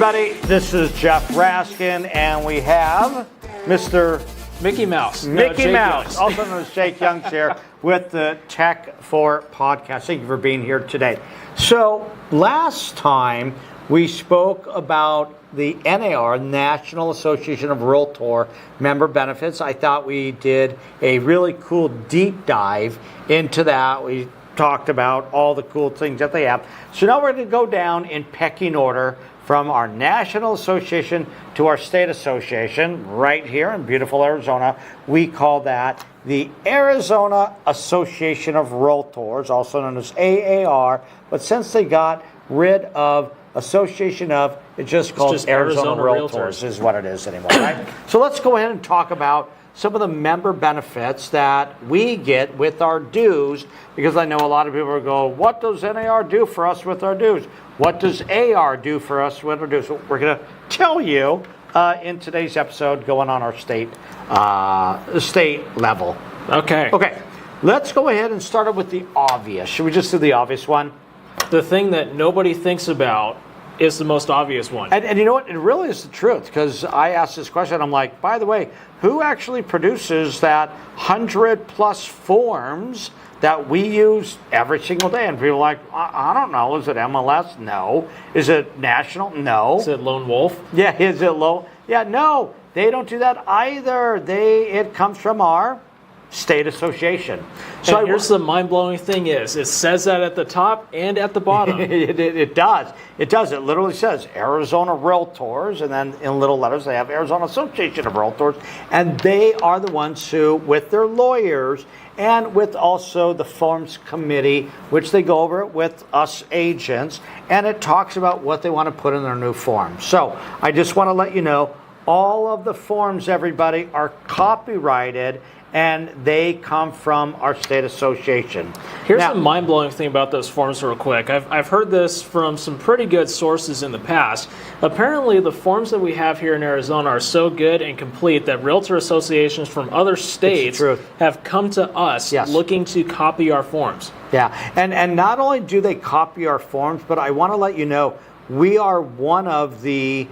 everybody. This is Jeff Raskin, and we have Mr. Mickey Mouse. Mickey Mouse, also known as Jake Youngs here with the Tech for Podcast. Thank you for being here today. So last time we spoke about the NAR, National Association of Realtor member benefits. I thought we did a really cool deep dive into that. We talked about all the cool things that they have. So now we're going to go down in pecking order from our National Association to our state association right here in beautiful Arizona. We call that the Arizona Association of Realtors, also known as AAR. But since they got rid of Association of, it's just called Arizona Realtors is what it is anymore, right? So let's go ahead and talk about some of the member benefits that we get with our dues, because I know a lot of people will go, what does NAR do for us with our dues? What does AR do for us with our dues? So we're going to tell you in today's episode going on our state level. Okay, let's go ahead and start with the obvious. Should we just do the obvious one? The thing that nobody thinks about is the most obvious one. And you know what? It really is the truth, because I asked this question. I'm like, by the way, who actually produces that 100+ forms that we use every single day? And people are like, I don't know. Is it MLS? No. Is it national? No. Is it Lone Wolf? Yeah, is it low? Yeah, no. They don't do that either. It comes from our state association. So here's the mind-blowing thing is, it says that at the top and at the bottom. It does. It does. It literally says Arizona Realtors, and then in little letters they have Arizona Association of Realtors, and they are the ones who, with their lawyers and with also the forms committee, which they go over with us agents, and it talks about what they want to put in their new forms. So I just want to let you know, all of the forms, everybody, are copyrighted, and they come from our state association. Here's the mind-blowing thing about those forms real quick. I've heard this from some pretty good sources in the past. Apparently, the forms that we have here in Arizona are so good and complete that realtor associations from other states have come to us looking to copy our forms. Yeah, and not only do they copy our forms, but I want to let you know, we are one of the,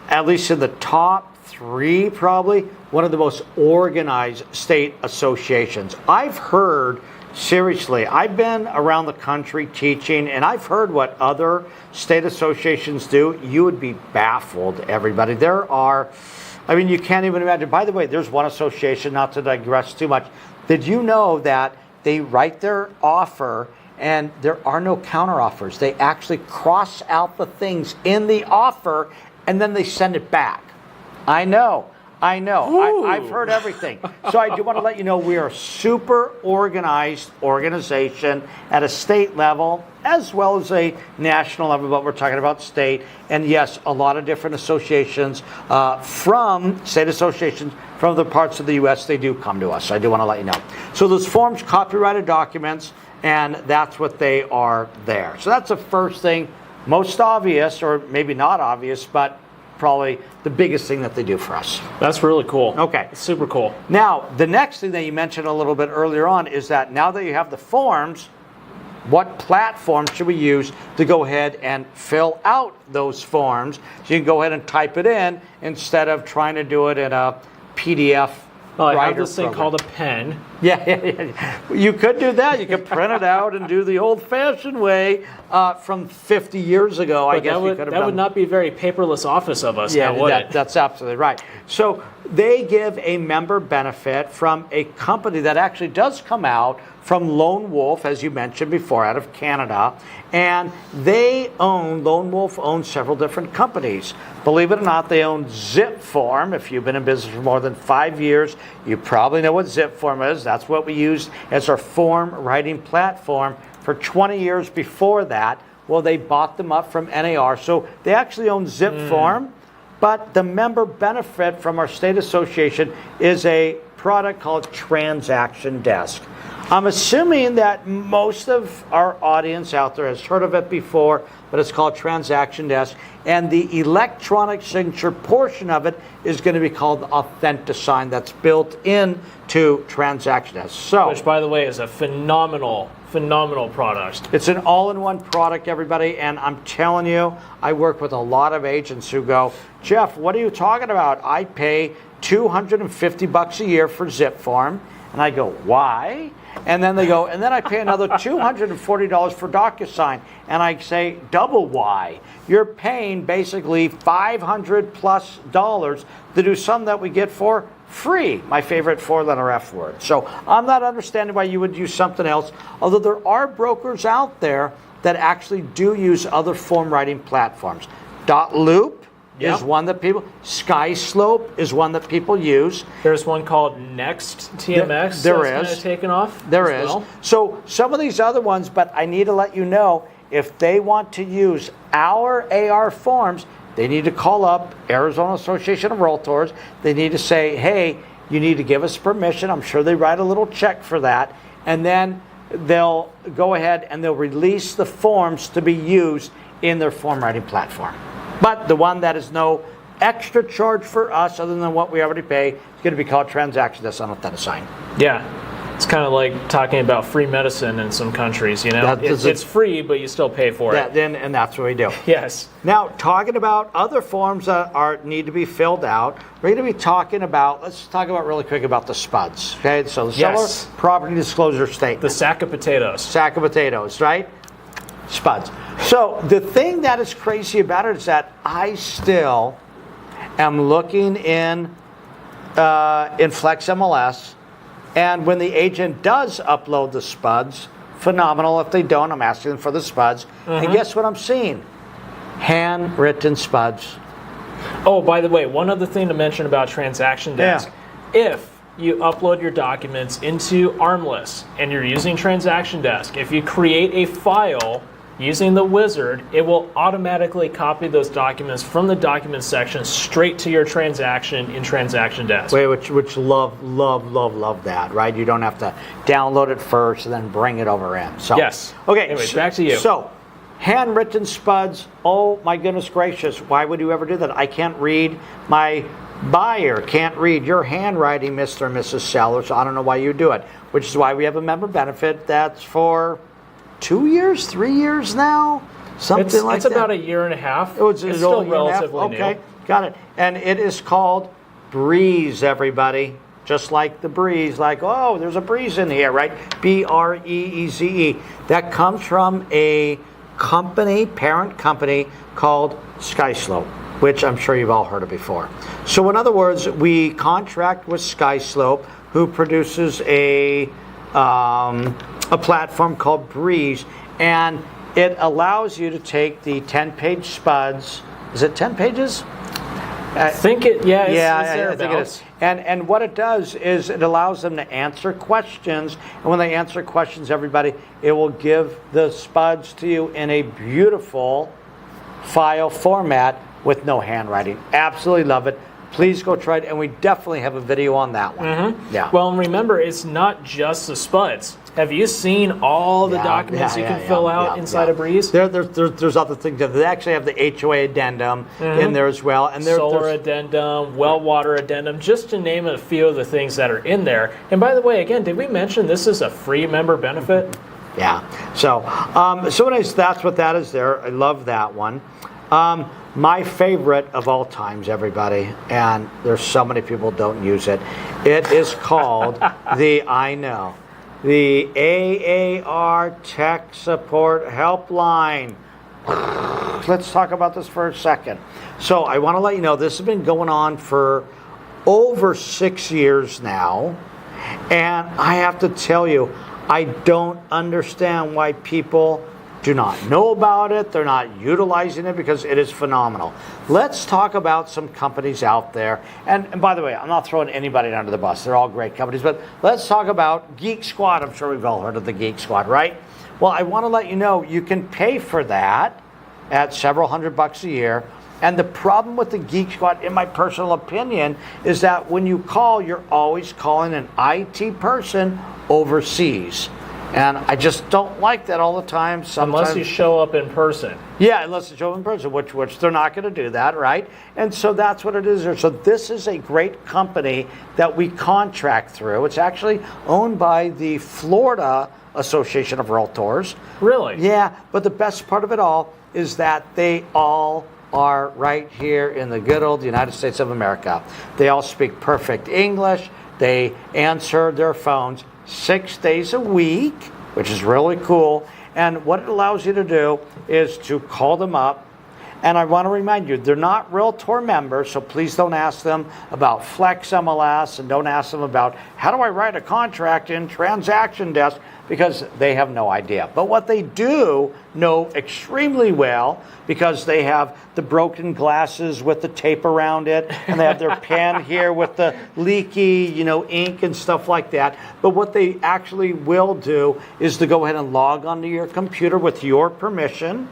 at least in the top 3 probably, one of the most organized state associations. I've heard, seriously, I've been around the country teaching, and I've heard what other state associations do. You would be baffled, everybody. There are, I mean, you can't even imagine. By the way, there's one association, not to digress too much. Did you know that they write their offer and there are no counteroffers? They actually cross out the things in the offer and then they send it back. I know. I've heard everything. So I do want to let you know we are a super organized organization at a state level as well as a national level, but we're talking about state. And yes, a lot of different associations from state associations from other parts of the U.S., they do come to us. So I do want to let you know. So those forms, copyrighted documents, and that's what they are there. So that's the first thing, most obvious, or maybe not obvious, but probably the biggest thing that they do for us. That's really cool. Okay. Super cool. Now, the next thing that you mentioned a little bit earlier on is that now that you have the forms, what platform should we use to go ahead and fill out those forms? So you can go ahead and type it in instead of trying to do it in a PDF. I have this thing called a pen. Yeah. You could do that. You could print it out and do the old-fashioned way from 50 years ago. But I guess you could have done. That would not be very paperless office of us, now, would it? That's absolutely right. So they give a member benefit from a company that actually does come out from Lone Wolf, as you mentioned before, out of Canada. And Lone Wolf owns several different companies. Believe it or not, they own ZipForm. If you've been in business for more than 5 years, you probably know what ZipForm is. That's what we use as our form writing platform for 20 years before that. Well, they bought them up from NAR. So they actually own ZipForm. But the member benefit from our state association is a product called Transaction Desk. I'm assuming that most of our audience out there has heard of it before, but it's called Transaction Desk. And the electronic signature portion of it is going to be called AuthentiSign. That's built into Transaction Desk. So, Which, by the way, is a phenomenal product. it's an all-in-one product, everybody, and I'm telling you, I work with a lot of agents who go, Jeff, what are you talking about? I pay $250 a year for Zip Form. And I go, why? And then they go, and then I pay another $240 for DocuSign. And I say, double why? You're paying basically $500+ to do something that we get for free. My favorite four-letter F word. So I'm not understanding why you would use something else, although there are brokers out there that actually do use other form writing platforms. .loop is one that people, SkySlope is one that people use. There's one called Next TMX There that's is. kind of taken off. There as is. well. So some of these other ones, but I need to let you know, if they want to use our AR forms, they need to call up Arizona Association of Realtors. They need to say, hey, you need to give us permission. I'm sure they write a little check for that. And then they'll go ahead and they'll release the forms to be used in their form writing platform. But the one that is no extra charge for us other than what we already pay is going to be called Transaction Desk on AuthentiSign. Yeah. It's kind of like talking about free medicine in some countries, you know? It's free, but you still pay for it. And that's what we do. Yes. Now, talking about other forms that need to be filled out, we're going to be talking about, let's talk about really quick about the SPUDs. Okay, so the Seller Property Disclosure Statement. The sack of potatoes. Sack of potatoes, right? SPUDs. So the thing that is crazy about it is that I still am looking in Flex MLS, and when the agent does upload the SPUDs, phenomenal. If they don't, I'm asking them for the SPUDs. And guess what I'm seeing? Handwritten SPUDs. Oh, by the way, one other thing to mention about Transaction Desk. Yeah. If you upload your documents into ARMLS and you're using Transaction Desk, if you create a file using the wizard, it will automatically copy those documents from the documents section straight to your transaction in Transaction Desk. Which love that, right? You don't have to download it first and then bring it over in. So yes. Okay. Anyways, back to you. So, handwritten SPUDs. Oh my goodness gracious! Why would you ever do that? I can't read. My buyer can't read your handwriting, Mr. and Mrs. Seller. So I don't know why you do it. Which is why we have a member benefit that's for 2 years, 3 years now, something like that. It's about a year and a half. It's still relatively new. Okay, got it. And it is called Breeze, everybody. Just like the breeze, like, oh, there's a breeze in here, right? BREEZE. That comes from a company, parent company called SkySlope, which I'm sure you've all heard of before. So in other words, we contract with SkySlope, who produces a platform called Breeze, and it allows you to take the 10-page SPUDs. Is it 10 pages? I think it, I think it is. And what it does is it allows them to answer questions, and when they answer questions, everybody, it will give the SPUDs to you in a beautiful file format with no handwriting. Absolutely love it. Please go try it, and we definitely have a video on that one. Yeah. Well, and remember, it's not just the SPUDs. Have you seen all the documents you can fill out inside of Breeze? There's other things. They actually have the HOA addendum in there as well. And Solar addendum, well water addendum, just to name a few of the things that are in there. And by the way, again, did we mention this is a free member benefit? Yeah. So anyways, that's what that is there. I love that one. My favorite of all times, everybody, and there's so many people don't use it. It is called the AAR Tech Support Helpline. Let's talk about this for a second. So I want to let you know this has been going on for over 6 years now, and I have to tell you, I don't understand why people do not know about it. They're not utilizing it because it is phenomenal. Let's talk about some companies out there. And by the way, I'm not throwing anybody under the bus. They're all great companies. But let's talk about Geek Squad. I'm sure we've all heard of the Geek Squad, right? Well, I want to let you know you can pay for that at several $100 a year. And the problem with the Geek Squad, in my personal opinion, is that when you call, you're always calling an IT person overseas. And I just don't like that all the time. Sometimes, Unless you show up in person. yeah, unless it's in person, which they're not going to do that, right? And so that's what it is. So this is a great company that we contract through. It's actually owned by the Florida Association of Realtors. Really? Yeah, but the best part of it all is that they all are right here in the good old United States of America. They all speak perfect English. They answer their phones 6 days a week, which is really cool. And what it allows you to do is to call them up. And I want to remind you, they're not Realtor members, so please don't ask them about Flex MLS and don't ask them about how do I write a contract in Transaction Desk, because they have no idea. But what they do know extremely well, because they have the broken glasses with the tape around it, and they have their pen here with the leaky, ink and stuff like that. But what they actually will do is to go ahead and log onto your computer with your permission.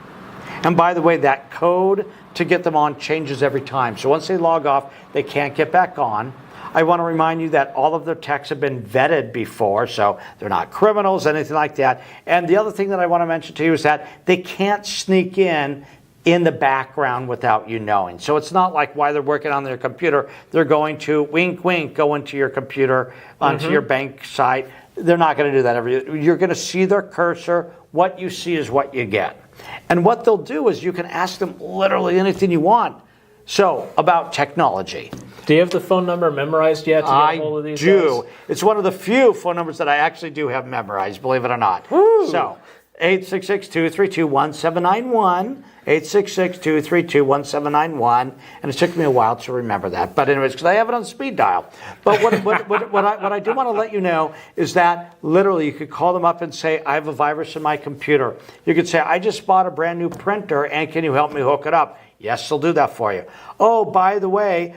And by the way, that code to get them on changes every time. So once they log off, they can't get back on. I want to remind you that all of their techs have been vetted before, so they're not criminals, anything like that. And the other thing that I want to mention to you is that they can't sneak in the background without you knowing. So it's not like while they're working on their computer, they're going to, wink, wink, go into your computer, onto your bank site. They're not going to do that. You're going to see their cursor. What you see is what you get. And what they'll do is you can ask them literally anything you want. So, about technology. Do you have the phone number memorized yet to get a hold of these I do. guys? It's one of the few phone numbers that I actually do have memorized, believe it or not. Woo. So, 866-232-1791, 866-232-1791, and it took me a while to remember that. But anyways, because I have it on speed dial. But what I do want to let you know is that literally you could call them up and say, I have a virus in my computer. You could say, I just bought a brand new printer, and can you help me hook it up? Yes, they'll do that for you. Oh, by the way,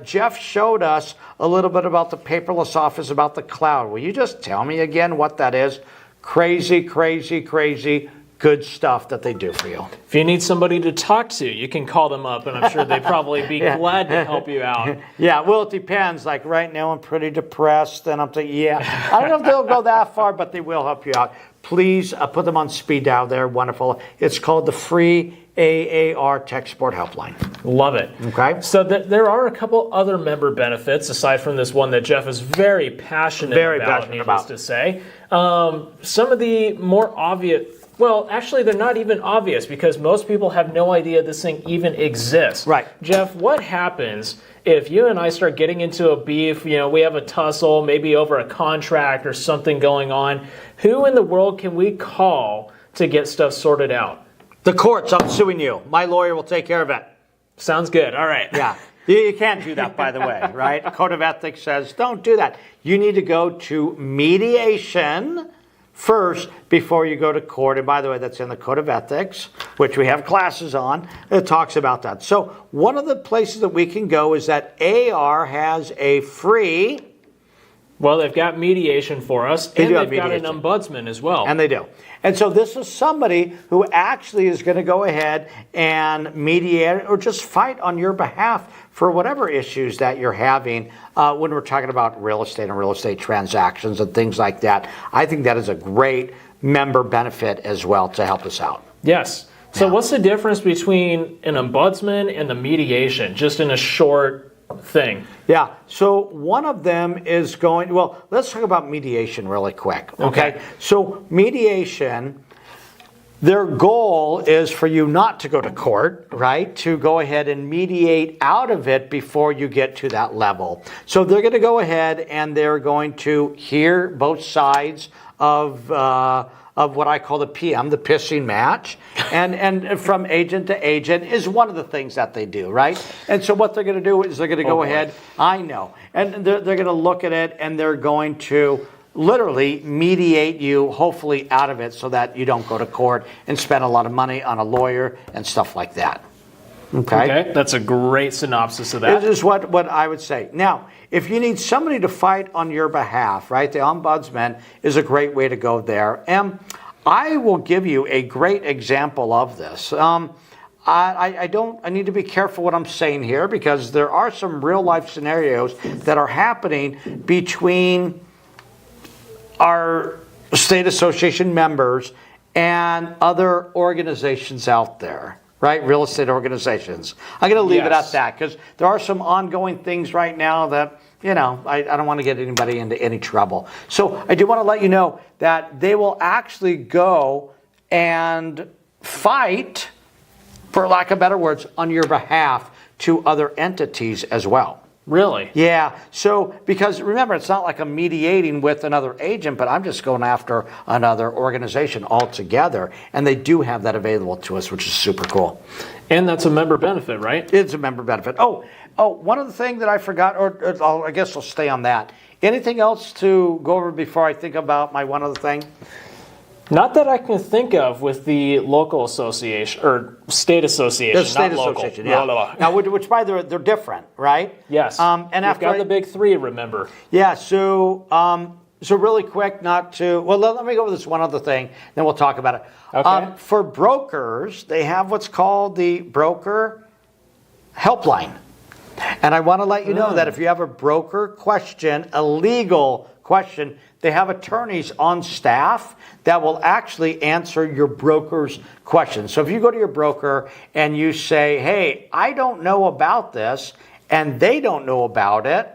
Jeff showed us a little bit about the paperless office, about the cloud. Will you just tell me again what that is? Crazy, crazy, crazy good stuff that they do for you. If you need somebody to talk to, you can call them up, and I'm sure they'd probably be glad to help you out. Yeah, well, it depends. Like right now, I'm pretty depressed, and I'm thinking, I don't know if they'll go that far, but they will help you out. Please put them on speed dial. They're wonderful. It's called the free AAR Tech Support Helpline. Love it. Okay. So there are a couple other member benefits aside from this one that Jeff is very passionate about, needless to say. Some of the more obvious, well, actually, they're not even obvious because most people have no idea this thing even exists. Right. Jeff, what happens if you and I start getting into a beef, we have a tussle, maybe over a contract or something going on? Who in the world can we call to get stuff sorted out? The courts. I'm suing you. My lawyer will take care of it. Sounds good. All right. Yeah. You can't do that, by the way, right? Code of Ethics says don't do that. You need to go to mediation first before you go to court. And by the way, that's in the Code of Ethics, which we have classes on. It talks about that. So one of the places that we can go is that AR has a free... Well, they've got mediation for us, and they've got an ombudsman as well. And they do. And so this is somebody who actually is going to go ahead and mediate or just fight on your behalf for whatever issues that you're having when we're talking about real estate and real estate transactions and things like that. I think that is a great member benefit as well to help us out. Yes. So what's the difference between an ombudsman and the mediation, just in a short thing? Yeah, so one of them is going, well, let's talk about mediation really quick, okay? So mediation, their goal is for you not to go to court, right? To go ahead and mediate out of it before you get to that level. So they're going to go ahead and they're going to hear both sides of what I call the PM, the pissing match, and from agent to agent is one of the things that they do, right? And so what they're going to do is they're going to go ahead, I know, and they're going to look at it and they're going to literally mediate you, hopefully, out of it so that you don't go to court and spend a lot of money on a lawyer and stuff like that. Okay, that's a great synopsis of that. This is what I would say. Now, if you need somebody to fight on your behalf, right, the ombudsman is a great way to go there. And I will give you a great example of this. I need to be careful what I'm saying here because there are some real life scenarios that are happening between our state association members and other organizations out there, right? Real estate organizations. I'm going to leave it at that because there are some ongoing things right now that, I don't want to get anybody into any trouble. So I do want to let you know that they will actually go and fight, for lack of better words, on your behalf to other entities as well. Really? Yeah. So, because remember, it's not like I'm mediating with another agent, but I'm just going after another organization altogether. And they do have that available to us, which is super cool. And that's a member benefit, right? It's a member benefit. Oh, one other thing that I forgot, I guess I'll stay on that. Anything else to go over before I think about my one other thing? Not that I can think of with the local association or state association. The state not association, local. yeah. Blah, blah, blah. Now, which by the way, they're different, right? Yes. And We've after got the big three, remember? Yeah. So really quick, not to. Well, let me go over this one other thing, then we'll talk about it. Okay. For brokers, they have what's called the broker helpline, and I want to let you know that if you have a broker question, a legal question, they have attorneys on staff that will actually answer your broker's questions. So if you go to your broker and you say, hey, I don't know about this, and they don't know about it,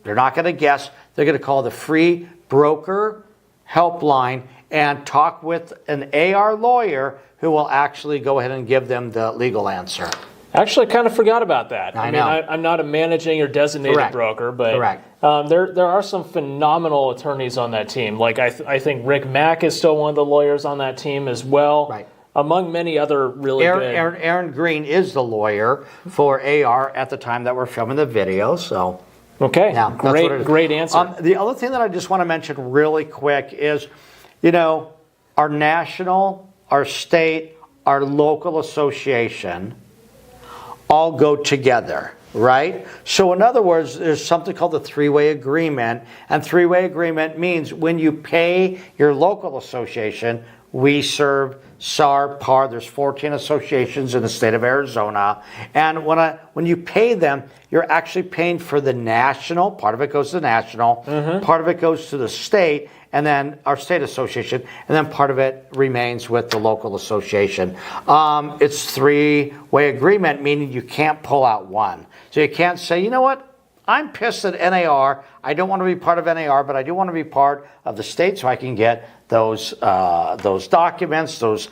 they're not going to guess. They're going to call the free broker helpline and talk with an AR lawyer who will actually go ahead and give them the legal answer. Actually, I kind of forgot about that. I know. I'm not a managing or designated Correct. broker, but Correct. There are some phenomenal attorneys on that team. Like I think Rick Mack is still one of the lawyers on that team as well. Right. Among many other really good. Aaron Green is the lawyer for AR at the time that we're filming the video. So, okay, yeah, that's what it is. Great answer. The other thing that I just want to mention really quick is, our national, our state, our local association all go together, right? So in other words, there's something called the three-way agreement, and three-way agreement means when you pay your local association, we serve SAR, PAR, there's 14 associations in the state of Arizona, and when you pay them, you're actually paying for the national, part of it goes to the national, part of it goes to the state, and then our state association, and then part of it remains with the local association. It's three-way agreement, meaning you can't pull out one. So you can't say, you know what, I'm pissed at NAR. I don't want to be part of NAR, but I do want to be part of the state so I can get those documents, those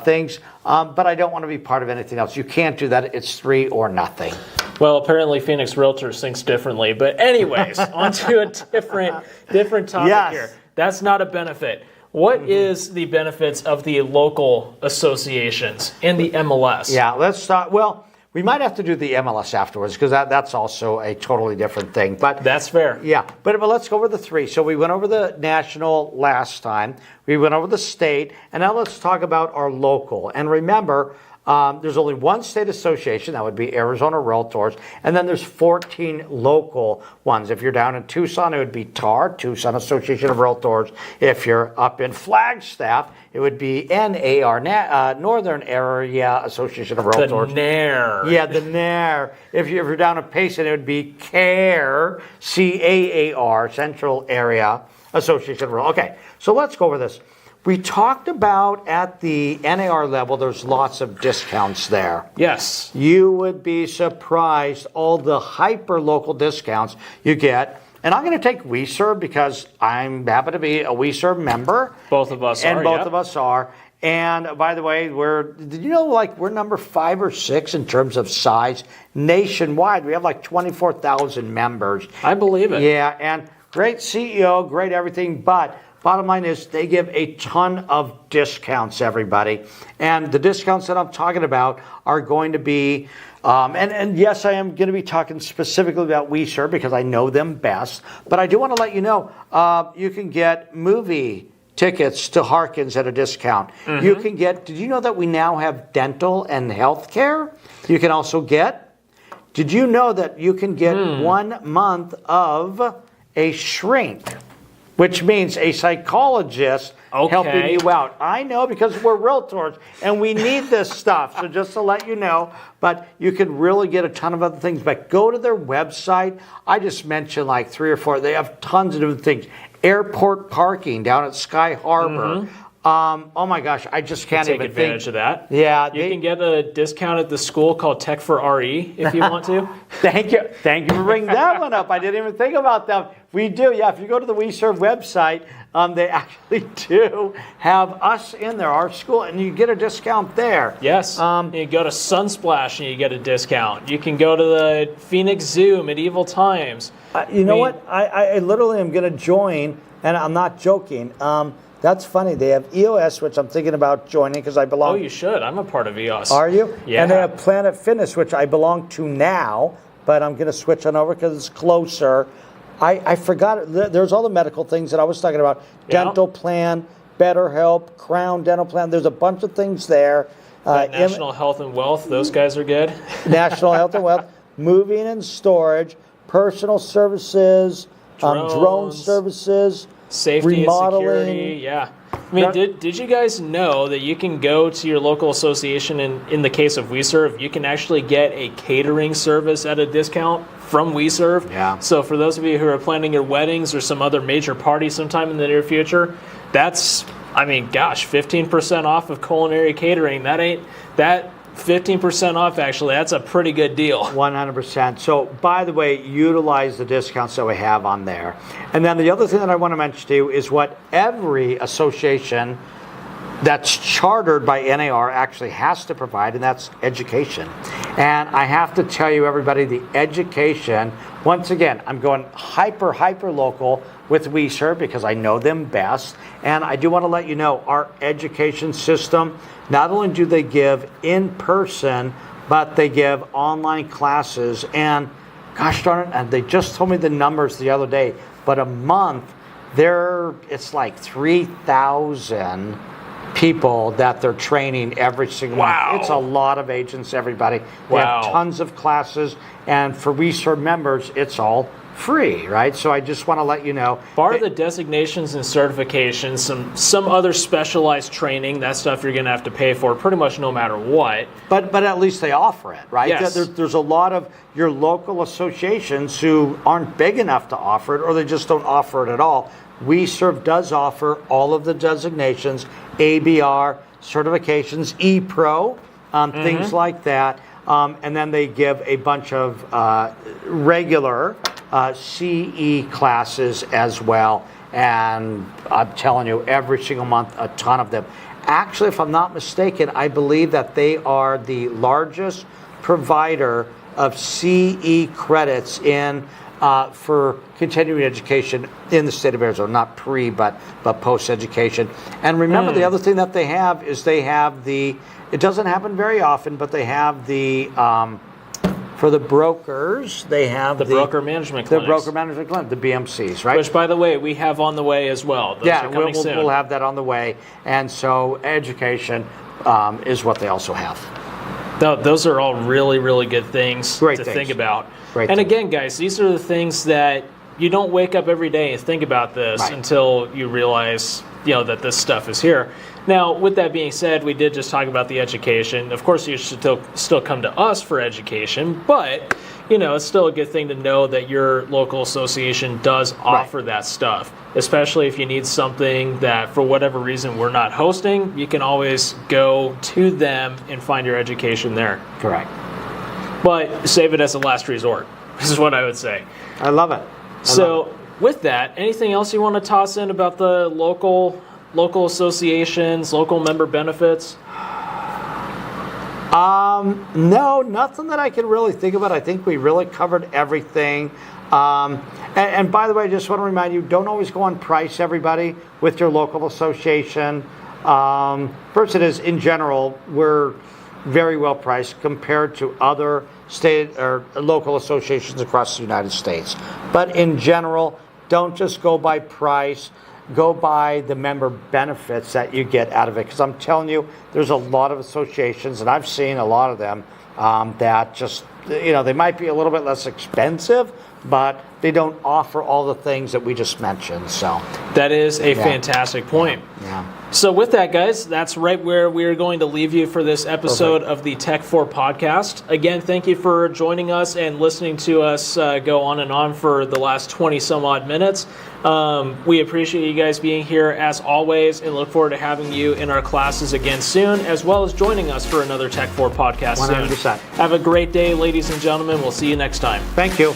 things. But I don't want to be part of anything else. You can't do that. It's three or nothing. Well, apparently Phoenix Realtors thinks differently. But anyways, on to a different topic here. That's not a benefit. What is the benefits of the local associations and the MLS? Yeah, let's start. Well, we might have to do the MLS afterwards because that's also a totally different thing. But that's fair. Yeah, but let's go over the three. So we went over the national last time. We went over the state. And now let's talk about our local. And remember, there's only one state association, that would be Arizona Realtors, and then there's 14 local ones. If you're down in Tucson, it would be TAR, Tucson Association of Realtors. If you're up in Flagstaff, it would be NAR, Northern Area Association of Realtors. The NAR. Yeah, the NAR. If you're down in Payson, it would be CAAR, CAAR, Central Area Association of Realtors. Okay, so let's go over this. We talked about at the NAR level, there's lots of discounts there. Yes. You would be surprised all the hyper-local discounts you get. And I'm going to take WeServe because I happen to be a WeServe member. Both of us are, and both of us are. And by the way, did you know we're number 5 or 6 in terms of size nationwide? We have like 24,000 members. I believe it. Yeah, and great CEO, great everything, but bottom line is they give a ton of discounts, everybody. And the discounts that I'm talking about are going to be, and yes, I am going to be talking specifically about WeServe because I know them best. But I do want to let you know, you can get movie tickets to Harkins at a discount. You can get, did you know that we now have dental and health care? You can also get, did you know that you can get 1 month of a shrink? which means a psychologist helping you out. I know, because we're realtors and we need this stuff. So just to let you know, but you can really get a ton of other things. But go to their website. I just mentioned like 3 or 4. They have tons of different things. Airport parking down at Sky Harbor. Oh my gosh, I just can't even take advantage of that. Yeah, you can get a discount at the school called Tech for RE if you want to. Thank you for bringing that one up. I didn't even think about that. We do, yeah. If you go to the WeServe website, they actually do have us in there, our school, and you get a discount there. Yes. You go to Sunsplash and you get a discount. You can go to the Phoenix Zoo, Medieval Times. You know what? I literally am going to join, and I'm not joking. That's funny. They have EOS, which I'm thinking about joining because I belong. Oh, you should. I'm a part of EOS. Are you? Yeah. And they have Planet Fitness, which I belong to now, but I'm going to switch on over because it's closer. I forgot. There's all the medical things that I was talking about. Yeah. Dental plan, BetterHelp, Crown Dental Plan. There's a bunch of things there. National Health and Wealth. Those guys are good. National Health and Wealth. Moving and storage. Personal services. Drone services. Safety remodeling. and security, yeah. I mean, did you guys know that you can go to your local association, and in the case of WeServe, you can actually get a catering service at a discount from WeServe? Yeah. So for those of you who are planning your weddings or some other major party sometime in the near future, that's, I mean, gosh, 15% off of culinary catering. That 15% off, actually, that's a pretty good deal. 100%. So, by the way, utilize the discounts that we have on there. And then the other thing that I want to mention to you is what every association that's chartered by NAR actually has to provide, and that's education. And I have to tell you, everybody, the education, once again, I'm going hyper local with WeServe because I know them best. And I do want to let you know our education system, not only do they give in person, but they give online classes. And gosh darn it, and they just told me the numbers the other day, but a month, it's like 3,000 people that they're training every single month. It's a lot of agents, everybody. They have tons of classes, and for WeServe members, it's all free, right? So I just want to let you know. Bar the designations and certifications, some other specialized training, that stuff you're going to have to pay for pretty much no matter what. But at least they offer it, right? Yes. There's a lot of your local associations who aren't big enough to offer it, or they just don't offer it at all. WeServe does offer all of the designations, ABR, certifications, ePro, things like that. And then they give a bunch of regular CE classes as well. And I'm telling you, every single month, a ton of them. Actually, if I'm not mistaken, I believe that they are the largest provider of CE credits in for continuing education in the state of Arizona, not pre, but post-education. And remember, the other thing that they have is they have it doesn't happen very often, but they have for the brokers, they have the broker management clinics. The broker management clinic, the BMCs, right? Which, by the way, we have on the way as well. Those are coming soon. We'll have that on the way. And so education is what they also have. Those are all really, really good things to think about. And again, guys, these are the things that you don't wake up every day and think about this until you realize, that this stuff is here. Now, with that being said, we did just talk about the education. Of course, you should still come to us for education, but it's still a good thing to know that your local association does offer that stuff, especially if you need something that for whatever reason we're not hosting. You can always go to them and find your education there. Correct. But save it as a last resort, is what I would say. I love it. With that, anything else you want to toss in about the local associations, local member benefits? No, nothing that I can really think about. I think we really covered everything. And by the way, I just want to remind you, don't always go on price, everybody, with your local association. First, it is, in general, we're very well priced compared to other state or local associations across the United States. But in general, don't just go by price. Go by the member benefits that you get out of it. Because I'm telling you, there's a lot of associations, and I've seen a lot of them that just, they might be a little bit less expensive, but they don't offer all the things that we just mentioned. So that is a fantastic point. Yeah. So with that, guys, that's right where we're going to leave you for this episode of the Tech 4 podcast. Again, thank you for joining us and listening to us go on and on for the last 20 some odd minutes. We appreciate you guys being here as always and look forward to having you in our classes again soon, as well as joining us for another Tech 4 podcast 100%. soon. Have a great day, ladies and gentlemen. We'll see you next time. Thank you.